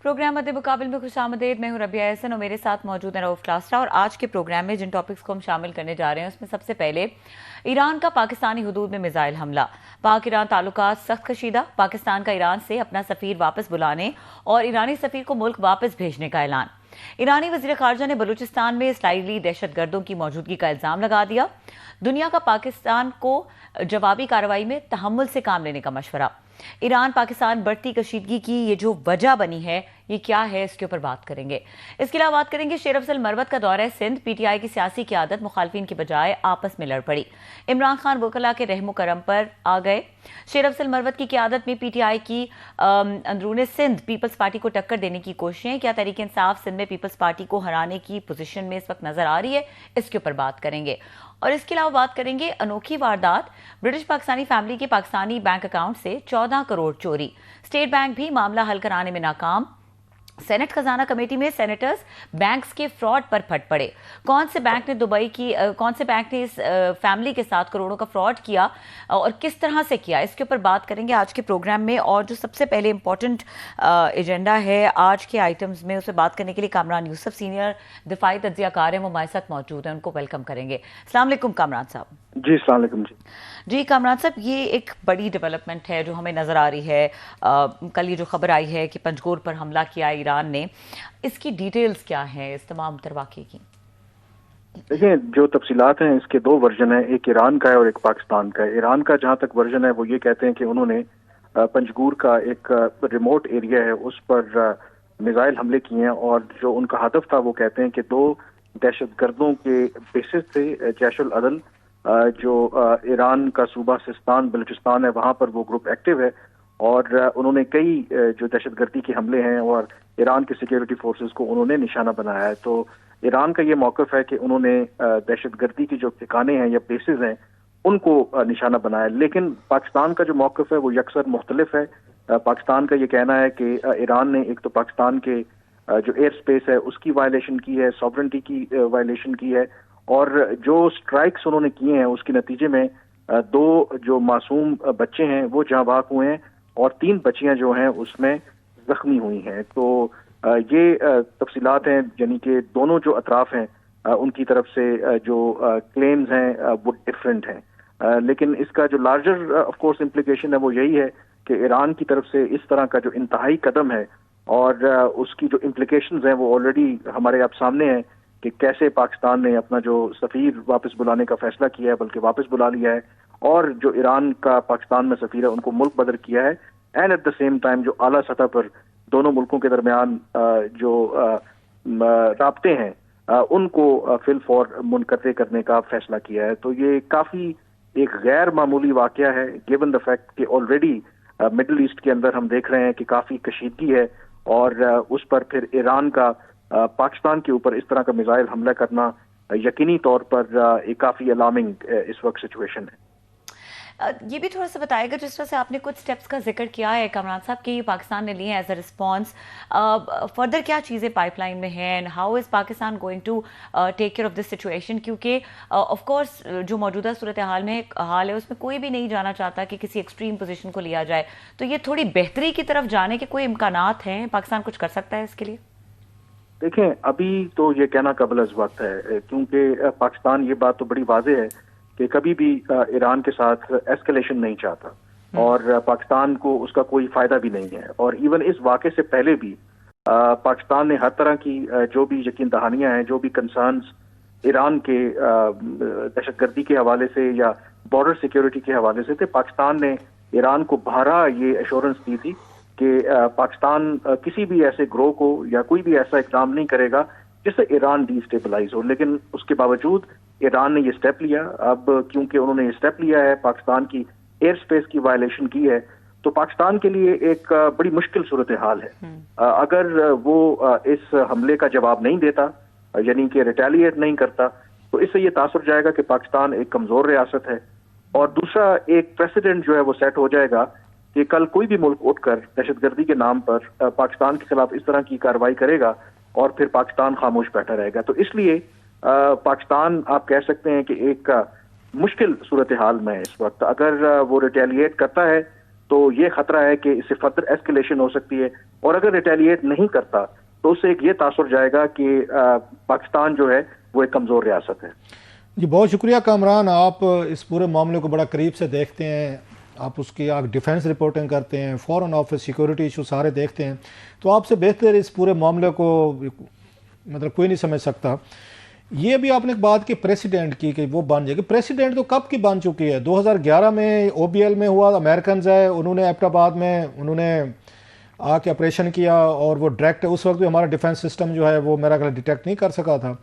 Programme मध्य मुकाबिल में खुशामदीद। मैं हूं रबिया एहसन और मेरे साथ मौजूद है रऊफ क्लास्ट्रा। और आज के प्रोग्राम में जिन टॉपिक्स को हम शामिल करने जा रहे हैं उसमें सबसे पहले ईरान का पाकिस्तानी हुदूद में मिसाइल हमला, पाक ईरान ताल्लुकात सख्त कशीदा, पाकिस्तान का ईरान से अपना सफीर वापस बुलाने और ईरानी सफीर को मुल्क वापस भेजने का ऐलान। ईरानी वजीर खारजा ने बलूचिस्तान में इस्राईली दहशतगर्दों की मौजूदगी का इल्जाम लगा दिया। दुनिया का पाकिस्तान को जवाबी कार्रवाई में तहम्मुल से काम लेने का मशवरा। ईरान पाकिस्तान बढ़ती कशीदगी की ये जो वजह बनी है ये क्या है, इसके ऊपर बात करेंगे। इसके अलावा बात करेंगे शेर अफजल मरवत का दौरा सिंध, पीटीआई की सियासी क़यादत मुखालफिन की बजाय आपस में लड़ पड़ी। इमरान खान वकला के रहमो करम पर आ गए। शेर अफजल मरवत की क़यादत में पीटीआई की अंदरूनी सिंध पीपल्स पार्टी को टक्कर देने की कोशिशें, क्या तहरीक इंसाफ सिंध में पीपल्स पार्टी को हराने की पोजीशन में इस वक्त नजर आ रही है, इसके ऊपर बात करेंगे। और इसके अलावा बात करेंगे अनोखी वारदात, ब्रिटिश पाकिस्तानी फैमिली के पाकिस्तानी बैंक अकाउंट से 14 करोड़ चोरी, स्टेट बैंक भी मामला हल कराने में नाकाम। सेनेट खजाना कमेटी में सेनेटर्स बैंक्स के फ्रॉड पर फट पड़े। कौन से बैंक ने इस फैमिली के साथ करोड़ों का फ्रॉड किया और किस तरह से किया, इसके ऊपर बात करेंगे आज के प्रोग्राम में। और जो सबसे पहले इंपॉर्टेंट एजेंडा है आज के आइटम्स में, उसे बात करने के लिए कामरान यूसुफ सीनियर दिफाई तज्जियाकार हैं, वो हमारे साथ मौजूद हैं, उनको वेलकम करेंगे। अस्सलाम वालेकुम कामरान साहब। जी अस्सलाम वालेकुम। जी कामरान साहब, ये एक बड़ी डेवलपमेंट है जो हमें नज़र आ रही है। कल ये जो खबर आई है कि पंजगोर पर हमला किया ईरान ने, इसकी डिटेल्स क्या हैं इस तमाम तरवाक़े की? देखिए, जो तफसीलात हैं इसके दो वर्जन हैं, एक ईरान का है और एक पाकिस्तान का है। ईरान का जहाँ तक वर्जन है वो ये कहते हैं कि उन्होंने पंजगूर का एक रिमोट एरिया है उस पर मिसाइल हमले किए हैं और जो उनका हदफ था वो कहते हैं कि दो दहशतगर्दों के बेसिस थे। जैशुल अदल जो ईरान का सूबा सिस्तान बलूचिस्तान है वहाँ पर वो ग्रुप एक्टिव है और उन्होंने कई जो दहशतगर्दी के हमले हैं और ईरान की सिक्योरिटी फोर्सेस को उन्होंने निशाना बनाया है। तो ईरान का ये मौक़िफ़ है कि उन्होंने दहशतगर्दी की जो ठिकाने हैं या बेसिस हैं उनको निशाना बनाया। लेकिन पाकिस्तान का जो मौक़िफ़ है वो यकसर मुख्तलिफ है। पाकिस्तान का ये कहना है कि ईरान ने एक तो पाकिस्तान के जो एयर स्पेस है उसकी वायलेशन की है, सॉवरेंटी की वायलेशन की है और जो स्ट्राइक्स उन्होंने किए हैं उसके नतीजे में दो जो मासूम बच्चे हैं वो जाँ बाक हुए हैं और 3 बच्चियां जो हैं उसमें जख्मी हुई हैं। तो ये तफसीलात हैं, यानी कि दोनों जो अतराफ हैं उनकी तरफ से जो क्लेम्स हैं वो डिफरेंट हैं। लेकिन इसका जो लार्जर ऑफ कोर्स इम्प्लीकेशन है वो यही है कि ईरान की तरफ से इस तरह का जो इंतहाई कदम है और उसकी जो इम्प्लीकेशंस हैं वो ऑलरेडी हमारे आप सामने हैं कि कैसे पाकिस्तान ने अपना जो सफीर वापस बुलाने का फैसला किया है, बल्कि वापस बुला लिया है, और जो ईरान का पाकिस्तान में सफीर है उनको मुल्क बदर किया है। And at the same time जो आला सतह पर दोनों मुल्कों के दरमियान जो राब्ते हैं उनको फिल फॉर मुनक़ते करने का फैसला किया है। तो ये काफ़ी एक गैर मामूली वाक़या है गिवन द फैक्ट कि ऑलरेडी मिडल ईस्ट के अंदर हम देख रहे हैं कि काफ़ी कशीदगी है और उस पर फिर ईरान का पाकिस्तान के ऊपर इस तरह का मिसाइल हमला करना यकीनी तौर पर एक काफ़ी अलार्मिंग इस वक्त सिचुएशन है। ये भी थोड़ा सा बताएगा, जिस तरह से आपने कुछ स्टेप्स का जिक्र किया है कामरान साहब कि पाकिस्तान ने लिए एज अ रिस्पॉन्स, फर्दर क्या चीज़ें पाइपलाइन में हैं and how is Pakistan going to take care of this situation? क्योंकि ऑफ कोर्स जो मौजूदा सूरत हाल है उसमें कोई भी नहीं जाना चाहता कि किसी एक्सट्रीम पोजीशन को लिया जाए, तो ये थोड़ी बेहतरी की तरफ जाने के कोई इम्कानात हैं? पाकिस्तान कुछ कर सकता है इसके लिए? देखें, अभी तो ये कहना कबल अज़ वक्त है क्योंकि पाकिस्तान ये बात तो बड़ी वाज़ेह है कि कभी भी ईरान के साथ एस्केलेशन नहीं चाहता और पाकिस्तान को उसका कोई फायदा भी नहीं है। और इवन इस वाक़े से पहले भी पाकिस्तान ने हर तरह की जो भी यकीन दहानियां हैं, जो भी कंसर्न्स ईरान के दहशतगर्दी के हवाले से या बॉर्डर सिक्योरिटी के हवाले से थे, पाकिस्तान ने ईरान को बहरा ये एश्योरेंस दी थी कि पाकिस्तान किसी भी ऐसे ग्रोह को या कोई भी ऐसा इक़दाम नहीं करेगा जिससे ईरान डिस्टेबलाइज हो। लेकिन उसके बावजूद ईरान ने ये स्टेप लिया। अब क्योंकि उन्होंने ये स्टेप लिया है, पाकिस्तान की एयर स्पेस की वायलेशन की है, तो पाकिस्तान के लिए एक बड़ी मुश्किल सूरत हाल है। अगर वो इस हमले का जवाब नहीं देता, यानी कि रिटेलिएट नहीं करता, तो इससे ये तासुर जाएगा कि पाकिस्तान एक कमजोर रियासत है। और दूसरा एक प्रेसिडेंट जो है वो सेट हो जाएगा कि कल कोई भी मुल्क उठकर दहशतगर्दी के नाम पर पाकिस्तान के खिलाफ इस तरह की कार्रवाई करेगा और फिर पाकिस्तान खामोश बैठा रहेगा। तो इसलिए पाकिस्तान आप कह सकते हैं कि एक मुश्किल सूरत हाल में है इस वक्त। अगर वो रिटेलिएट करता है तो ये खतरा है कि इससे फर्दर एस्केलेशन हो सकती है, और अगर रिटेलिएट नहीं करता तो उससे एक ये तासुर जाएगा कि पाकिस्तान जो है वो एक कमज़ोर रियासत है। जी बहुत शुक्रिया कामरान, आप इस पूरे मामले को बड़ा करीब से देखते हैं, आप डिफेंस रिपोर्टिंग करते हैं, फॉरेन ऑफिस, सिक्योरिटी इशू सारे देखते हैं, तो आपसे बेहतर इस पूरे मामले को मतलब कोई नहीं समझ सकता। ये भी आपने एक बात की प्रेसिडेंट की कि वो बन जाएगी, प्रेसिडेंट तो कब की बन चुकी है, 2011 में OBL में हुआ, अमेरिकन है उन्होंने एबटाबाद में उन्होंने आके ऑपरेशन किया और वो डायरेक्ट उस वक्त भी हमारा डिफेंस सिस्टम जो है वो मेरा ख्याल डिटेक्ट नहीं कर सका था।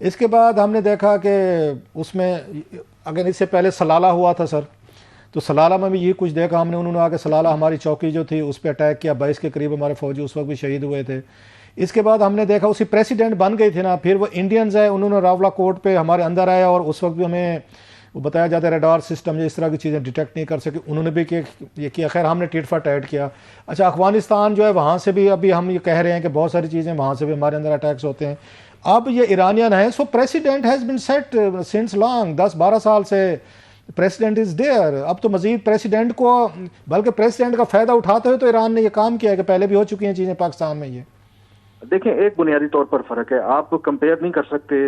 इसके बाद हमने देखा कि उसमें अगर इससे पहले सलाला हुआ था सर, तो सलाला में भी ये कुछ देखा हमने, उन्होंने आके सलाला हमारी चौकी जो थी उस पर अटैक किया, 22 के करीब हमारे फौजी उस वक्त भी शहीद हुए थे। इसके बाद हमने देखा उसी प्रेसिडेंट बन गई थी ना, फिर वो इंडियंस है उन्होंने रावला कोर्ट पे हमारे अंदर आया और उस वक्त भी हमें वो बताया जाता है रडार सिस्टम जो इस तरह की चीज़ें डिटेक्ट नहीं कर सके, उन्होंने भी ये किया। खैर हमने टिट फॉर टैट किया। अच्छा अफगानिस्तान जो है वहाँ से भी अभी हम ये कह रहे हैं कि बहुत सारी चीज़ें वहाँ से भी हमारे अंदर अटैक्स होते हैं। अब ये ईरानियन है, सो president has been set since long, 10-12 साल से प्रेसिडेंट इज़ देयर। अब तो मजीद प्रेसिडेंट को, बल्कि प्रेसिडेंट का फ़ायदा उठाते हुए तो ईरान ने ये काम किया है कि पहले भी हो चुकी हैं चीज़ें पाकिस्तान में। ये देखें, एक बुनियादी तौर पर फर्क है, आप कंपेयर नहीं कर सकते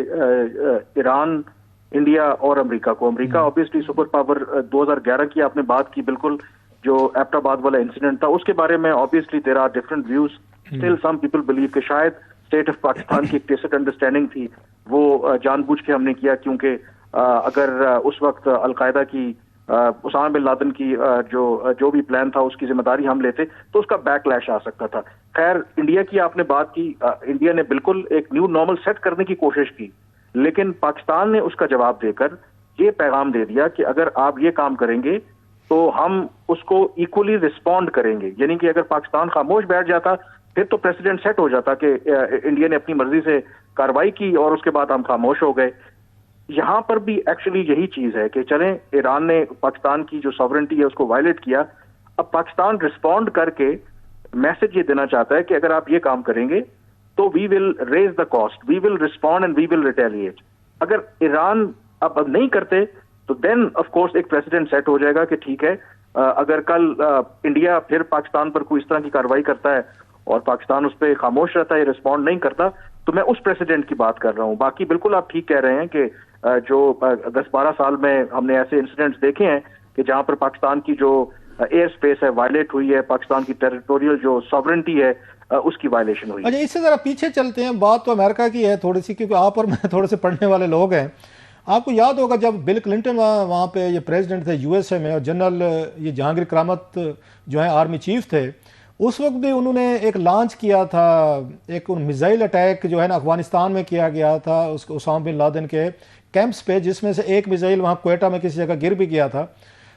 ईरान, इंडिया और अमेरिका को। अमेरिका ऑब्वियसली सुपर पावर, 2011 की आपने बात की, बिल्कुल जो एबटाबाद वाला इंसिडेंट था उसके बारे में obviously there are different views. Still some people believe कि शायद स्टेट ऑफ पाकिस्तान की एक टेसिट अंडरस्टैंडिंग थी, वो जानबूझ के हमने किया, क्योंकि अगर उस वक्त अलकायदा की उसामा बिन लादेन की जो भी प्लान था उसकी जिम्मेदारी हम लेते तो उसका बैकलैश आ सकता था। खैर इंडिया की आपने बात की, इंडिया ने बिल्कुल एक न्यू नॉर्मल सेट करने की कोशिश की, लेकिन पाकिस्तान ने उसका जवाब देकर ये पैगाम दे दिया कि अगर आप ये काम करेंगे तो हम उसको इक्वली रिस्पॉन्ड करेंगे। यानी कि अगर पाकिस्तान खामोश बैठ जाता फिर तो प्रेसिडेंट सेट हो जाता कि इंडिया ने अपनी मर्जी से कार्रवाई की और उसके बाद हम खामोश हो गए। यहां पर भी एक्चुअली यही चीज है कि चलें, ईरान ने पाकिस्तान की जो सॉवरेंटी है उसको वायलेट किया, अब पाकिस्तान रिस्पॉन्ड करके मैसेज ये देना चाहता है कि अगर आप ये काम करेंगे तो we will raise the cost, we will respond and we will retaliate. अगर ईरान अब नहीं करते तो देन ऑफ कोर्स एक प्रेसिडेंट सेट हो जाएगा कि ठीक है, अगर कल इंडिया फिर पाकिस्तान पर कोई इस तरह की कार्रवाई करता है और पाकिस्तान उस पर खामोश रहता है, रिस्पॉन्ड नहीं करता, तो मैं उस प्रेसिडेंट की बात कर रहा हूं। बाकी बिल्कुल आप ठीक कह रहे हैं कि जो 10-12 साल में हमने ऐसे इंसिडेंट्स देखे हैं कि जहां पर पाकिस्तान की जो एयर स्पेस है वायलेट हुई है, पाकिस्तान की टेरिटोरियल जो सॉवरेंटी है उसकी वायलेशन हुई। अच्छा इससे ज़रा पीछे चलते हैं, बात तो अमेरिका की है थोड़ी सी, क्योंकि आप और मैं थोड़े से पढ़ने वाले लोग हैं। आपको याद होगा जब बिल क्लिंटन वहाँ पे ये प्रेसिडेंट थे USA में, और जनरल ये जहांगीर करामत जो है आर्मी चीफ थे, उस वक्त भी उन्होंने एक लॉन्च किया था, एक मिसाइल अटैक जो है ना अफगानिस्तान में किया गया था उसको उसामा बिन लादेन के कैंप्स पे, जिसमें से एक मिसाइल वहाँ क्वेटा में किसी जगह गिर भी गया था।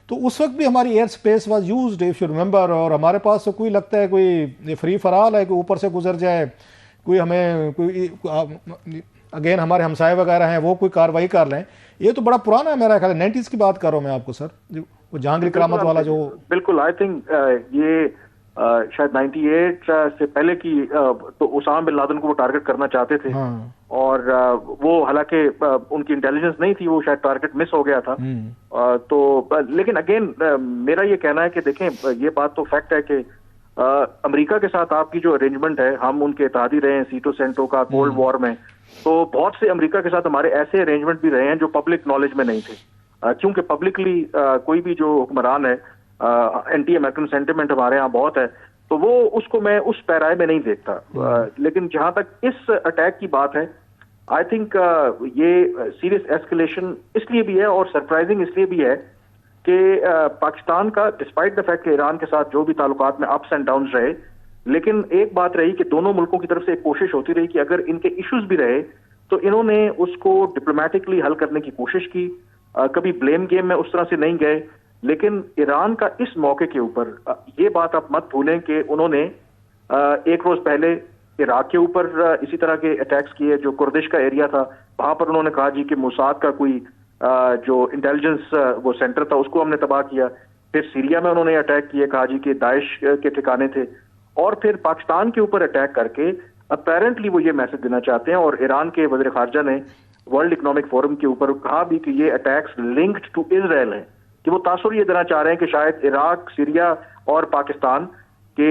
तो उस वक्त भी हमारी air space was used if you remember, और हमारे पास तो कोई लगता है कोई फ्री फराल है कि ऊपर से गुजर जाए, कोई हमें कोई अगेन हमारे हमसाए वगैरह हैं वो कोई कार्रवाई कर लें। ये तो बड़ा पुराना है, मेरा ख्याल है 90s की बात कर रहा हूँ मैं आपको सर, वो जहांगीर करामत वाला जो। बिल्कुल आई थिंक ये शायद 98 से पहले की तो उसामा बिन लादेन को वो टारगेट करना चाहते थे। हाँ। और वो हालांकि उनकी इंटेलिजेंस नहीं थी, वो शायद टारगेट मिस हो गया था। तो लेकिन अगेन मेरा ये कहना है कि देखें, ये बात तो फैक्ट है कि अमेरिका के साथ आपकी जो अरेंजमेंट है, हम उनके इत्तेहादी रहे हैं सीटो सेंटो का कोल्ड वॉर में, तो बहुत से अमेरिका के साथ हमारे ऐसे अरेंजमेंट भी रहे हैं जो पब्लिक नॉलेज में नहीं थे, क्योंकि पब्लिकली कोई भी जो हुक्मरान है, एंटी अमेरिकन सेंटिमेंट हमारे यहाँ बहुत है, तो वो उसको मैं उस पैराए में नहीं देखता। लेकिन जहां तक इस अटैक की बात है, आई थिंक ये सीरियस एस्केलेशन इसलिए भी है और सरप्राइजिंग इसलिए भी है कि पाकिस्तान का डिस्पाइट द फैक्ट कि ईरान के साथ जो भी ताल्लुकात में अप्स एंड डाउन्स रहे, लेकिन एक बात रही कि दोनों मुल्कों की तरफ से एक कोशिश होती रही कि अगर इनके इश्यूज भी रहे तो इन्होंने उसको डिप्लोमेटिकली हल करने की कोशिश की, कभी ब्लेम गेम में उस तरह से नहीं गए। लेकिन ईरान का इस मौके के ऊपर ये बात आप मत भूलें कि उन्होंने एक रोज पहले इराक के ऊपर इसी तरह के अटैक्स किए, जो कुर्दिश का एरिया था वहां पर उन्होंने कहा जी कि मोसाद का कोई जो इंटेलिजेंस वो सेंटर था उसको हमने तबाह किया। फिर सीरिया में उन्होंने अटैक किए, कहा जी कि दाइश के ठिकाने थे, और फिर पाकिस्तान के ऊपर अटैक करके अपेरेंटली वो ये मैसेज देना चाहते हैं। और ईरान के वज़ीर ख़ारजा ने वर्ल्ड इकोनॉमिक फोरम के ऊपर कहा भी कि ये अटैक्स लिंक्ड टू इजराइल हैं, कि वो तासुर ये देना चाह रहे हैं कि शायद इराक, सीरिया और पाकिस्तान के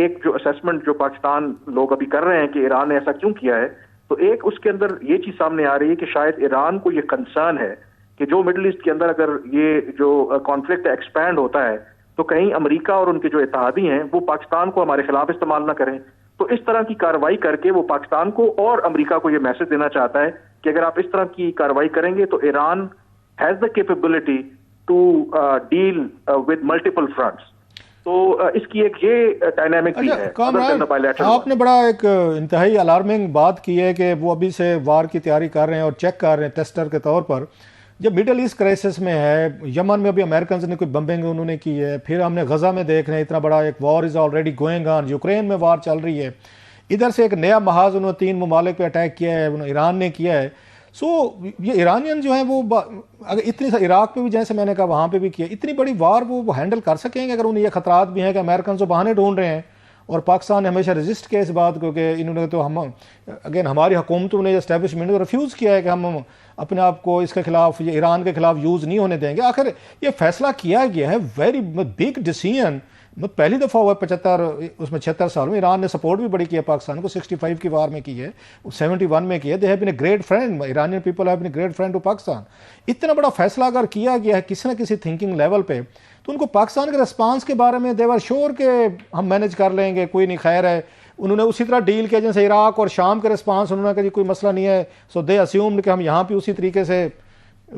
एक जो असेसमेंट जो पाकिस्तान लोग अभी कर रहे हैं कि ईरान ने ऐसा क्यों किया है, तो एक उसके अंदर ये चीज सामने आ रही है कि शायद ईरान को ये कंसर्न है कि जो मिडिल ईस्ट के अंदर अगर ये जो कॉन्फ्लिक्ट एक्सपैंड होता है तो कहीं अमेरिका और उनके जो इत्तेहादी हैं वो पाकिस्तान को हमारे खिलाफ इस्तेमाल ना करें। तो इस तरह की कार्रवाई करके वो पाकिस्तान को और अमेरिका को ये मैसेज देना चाहता है कि अगर आप इस तरह की कार्रवाई करेंगे तो Iran has the capability to deal with multiple fronts. तो इसकी एक ये डायनामिक भी है। आपने बड़ा एक इंतहाई अलार्मिंग बात की है कि वो अभी से वार की तैयारी कर रहे हैं और चेक कर रहे हैं टेस्टर के तौर पर। जब मिडल ईस्ट क्राइसिस में है, यमन में अभी अमेरिकन ने कोई बम्बिंग उन्होंने की है, फिर हमने गजा में देख रहे हैं इतना बड़ा एक war is already going on, Ukraine में वार चल रही है, इधर से एक नया महाज उन्होंने 3 ममालिक पे अटैक किया है, ईरान ने किया है। सो ये ईरानियन जो है वो अगर इतनी इराक पे भी जैसे मैंने कहा वहाँ पे भी किया, इतनी बड़ी वार वो हैंडल कर सकेंगे अगर उन्हें ये खतरात भी हैं कि अमेरिकन जो बहाने ढूंढ रहे हैं। और पाकिस्तान ने हमेशा रजिस्ट किया इस बात को कि इन्होंने तो हम अगेन हमारी हुकूमतों ने एस्टेब्लिशमेंट ने रिफ्यूज़ किया है कि हम अपने आप को इसके खिलाफ ये ईरान के खिलाफ यूज़ नहीं होने देंगे। आखिर ये फैसला किया गया है, वेरी बिग डिसीजन। पहली दफ़ा हुआ 76 साल में। ईरान ने सपोर्ट भी बड़ी किया पाकिस्तान को, 65 की वार में की है, 71 में की है। They have been a great friend, Iranian people have been a great friend to Pakistan. इतना बड़ा फैसला अगर किया गया है किसी न किसी थिंकिंग लेवल पे, तो उनको पाकिस्तान के रिस्पांस के बारे में देवर श्योर के हम मैनेज कर लेंगे, कोई नहीं, खैर है। उन्होंने उसी तरह डील किया जैसे इराक और शाम के रिस्पांस, उन्होंने कहा कोई मसला नहीं है। सो दे अस्यूम्ड कि हम यहाँ पे उसी तरीके से,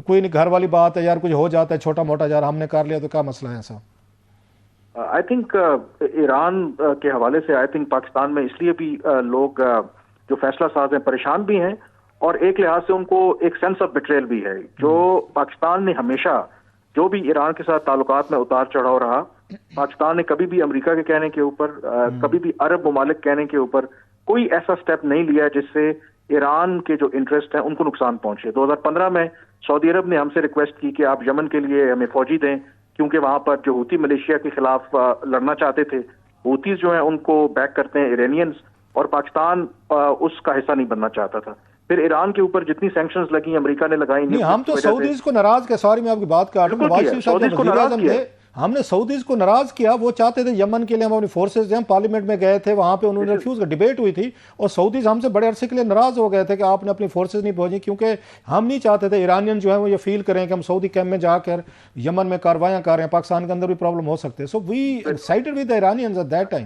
कोई नहीं, घर वाली बात है यार, कुछ हो जाता है छोटा मोटा, यार हमने कर लिया तो क्या मसला है ऐसा। आई थिंक ईरान के हवाले से आई थिंक पाकिस्तान में इसलिए भी लोग जो फैसला साज हैं परेशान भी हैं, और एक लिहाज से उनको एक सेंस ऑफ बिट्रेयल भी है। जो पाकिस्तान ने हमेशा जो भी ईरान के साथ ताल्लुकात में उतार चढ़ाव रहा, पाकिस्तान ने कभी भी अमेरिका के कहने के ऊपर, कभी भी अरब ममालिक कहने के ऊपर कोई ऐसा स्टेप नहीं लिया जिससे ईरान के जो इंटरेस्ट हैं उनको नुकसान पहुंचे। 2015 में सऊदी अरब ने हमसे रिक्वेस्ट की कि आप यमन के लिए हमें फौजी दें, क्योंकि वहां पर जो हूती मलेशिया के खिलाफ लड़ना चाहते थे। हूतीज जो हैं उनको बैक करते हैं इरानियंस, और पाकिस्तान उसका हिस्सा नहीं बनना चाहता था। फिर ईरान के ऊपर जितनी सैंक्शंस लगी अमेरिका ने लगाई नहीं, हम तो सऊदीज को नाराज किया। सॉरी मैं आपकी बात काट रहा हूं, हमने सऊदीज को नाराज किया। वो चाहते थे यमन के लिए हम अपनी फोर्सेज, हम पार्लियामेंट में गए थे, वहां पे उन्होंने रिफ्यूज, डिबेट हुई थी, और सऊदीज हमसे बड़े अरसे के लिए नाराज हो गए थे कि आपने अपनी फोर्सेज नहीं भेजी, क्योंकि हम नहीं चाहते थे ईरानियन जो है वो ये फील करें कि हम सऊदी कैंप में जाकर यमन में कार्रवाइयां कर रहे हैं, पाकिस्तान के अंदर भी प्रॉब्लम हो सकते हैं। So we sided with the Iranians at that time.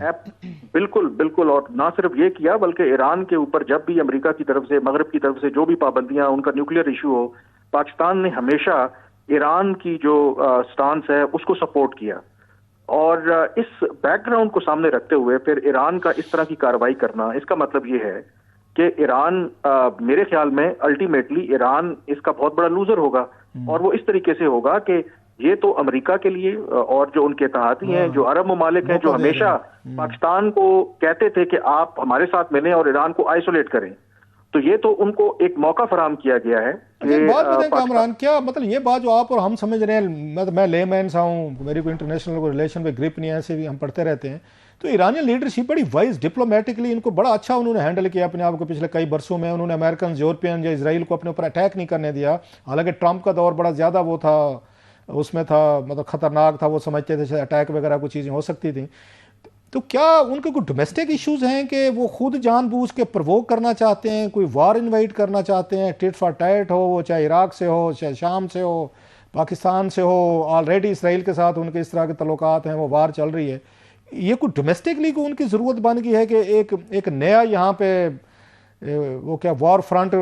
बिल्कुल बिल्कुल। और ना सिर्फ ये किया बल्कि ईरान के ऊपर जब भी अमेरिका की तरफ से, मगरब की तरफ से जो भी पाबंदियां, उनका न्यूक्लियर इशू हो, पाकिस्तान ने हमेशा ईरान की जो स्टांस है उसको सपोर्ट किया। और इस बैकग्राउंड को सामने रखते हुए फिर ईरान का इस तरह की कार्रवाई करना, इसका मतलब ये है कि ईरान मेरे ख्याल में अल्टीमेटली ईरान इसका बहुत बड़ा लूजर होगा। और वो इस तरीके से होगा कि ये तो अमेरिका के लिए और जो उनके इत्तेहादी हैं, जो अरब ममालिक हैं, जो हमेशा पाकिस्तान को कहते थे कि आप हमारे साथ मिलें और ईरान को आइसोलेट करें, तो ये तो उनको एक मौका फराहम किया गया है। बात बताएं कामरान, क्या मतलब ये बात जो आप और हम समझ रहे हैं, मैं लेमैन सा हूँ, मेरी कोई इंटरनेशनल रिलेशन पे ग्रिप नहीं है, ऐसे भी हम पढ़ते रहते हैं, तो ईरानियन लीडरशिप बड़ी वाइज, डिप्लोमेटिकली इनको बड़ा अच्छा उन्होंने हैंडल किया अपने आप को। पिछले कई वर्षों में उन्होंने अमेरिकन, यूरोपियन या इसराइल को अपने ऊपर अटैक नहीं करने दिया। हालांकि ट्रंप का दौर बड़ा ज़्यादा वो था, उसमें था, मतलब खतरनाक था, वो समझते थे अटैक वगैरह कुछ चीज़ें हो सकती थी। तो क्या उनके कोई डोमेस्टिक इश्यूज हैं कि वो खुद जानबूझ के प्रवोक करना चाहते हैं, कोई वार इनवाइट करना चाहते हैं, टिट फॉर टैट हो, वो चाहे इराक से हो, चाहे शाम से हो, पाकिस्तान से हो, ऑलरेडी इसराइल के साथ उनके इस तरह के तल्लुकात हैं, वो वार चल रही है। ये कोई डोमेस्टिकली को उनकी ज़रूरत बन गई है कि एक नया यहाँ पे वो क्या वॉर फ्रंट